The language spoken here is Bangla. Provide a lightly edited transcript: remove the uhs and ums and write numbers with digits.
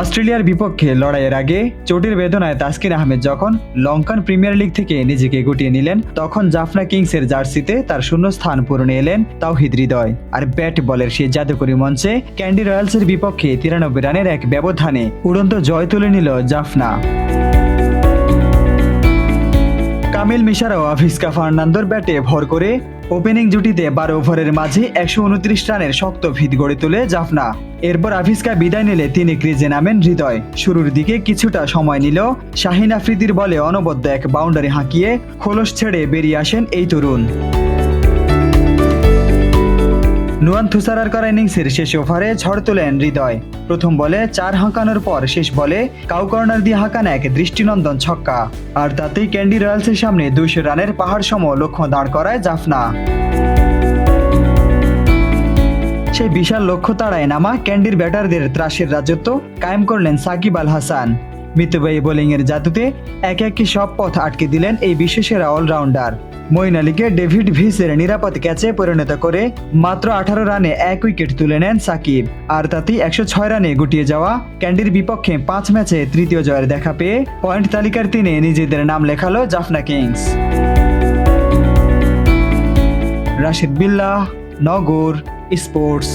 অস্ট্রেলিয়ার বিপক্ষে লড়াইয়ের আগে চোটের বেদনায় তাসকিন আহমেদ যখন লঙ্কান প্রিমিয়ার লিগ থেকে নিজেকে গুটিয়ে নিলেন, তখন জাফনা কিংসের জার্সিতে তার শূন্যস্থান পূরণে এলেন তাওহিদ হৃদয়। আর ব্যাট বলের সেই জাদুকরী মঞ্চে ক্যান্ডি রয়্যালসের বিপক্ষে 93 রানের এক ব্যবধানে উড়ন্ত জয় তুলে নিল জাফনা। কামিল মিশারা ও আভিস্কা ফার্নান্দোর ব্যাটে ভর করে ওপেনিং জুটিতে 12 ওভারের মাঝে 129 রানের শক্ত ভিত গড়ে তোলে জাফনা। এরপর আভিস্কা বিদায় নিলে তিনি ক্রিজে নামেন হৃদয়। শুরুর দিকে কিছুটা সময় নিলেও শাহিন আফ্রিদির বলে অনবদ্য এক বাউন্ডারি হাঁকিয়ে খোলস ছেড়ে বেরিয়ে আসেন এই তরুণ। নুয়ান থুসারার করা ইনিংসের শেষ ওভারে ঝড় তোলেন হৃদয়। প্রথম বলে 4 হাঁকানোর পর শেষ বলে কাউ কর্নার দিয়ে হাঁকান এক দৃষ্টিনন্দন ছক্কা। আর তাতেই ক্যান্ডি রয়্যালসের সামনে 200 রানের পাহাড় সম লক্ষ্য দাঁড় করায় জাফনা। সেই বিশাল লক্ষ্য তাড়ায় নামা ক্যান্ডির ব্যাটারদের ত্রাসের রাজত্ব কায়েম করলেন সাকিব আল হাসান। মিতব্যয়ী বোলিংয়ের জাদুতে একে একে সব পথ আটকে দিলেন এই বিশ্বসেরা অলরাউন্ডার। মঈন আলীকে ডেভিড ভিসের নিরাপদ ক্যাচে পরিণত করে মাত্র 18 রানে 1 উইকেট তুলে নেন সাকিব। আর তাতেই 106 রানে গুটিয়ে যাওয়া ক্যান্ডির বিপক্ষে 5 ম্যাচে তৃতীয় জয়ের দেখা পেয়ে পয়েন্ট তালিকার 3-এ নিজেদের নাম লেখালো জাফনা কিংস। রাশিদ বিল্লাহ, নগর স্পোর্টস।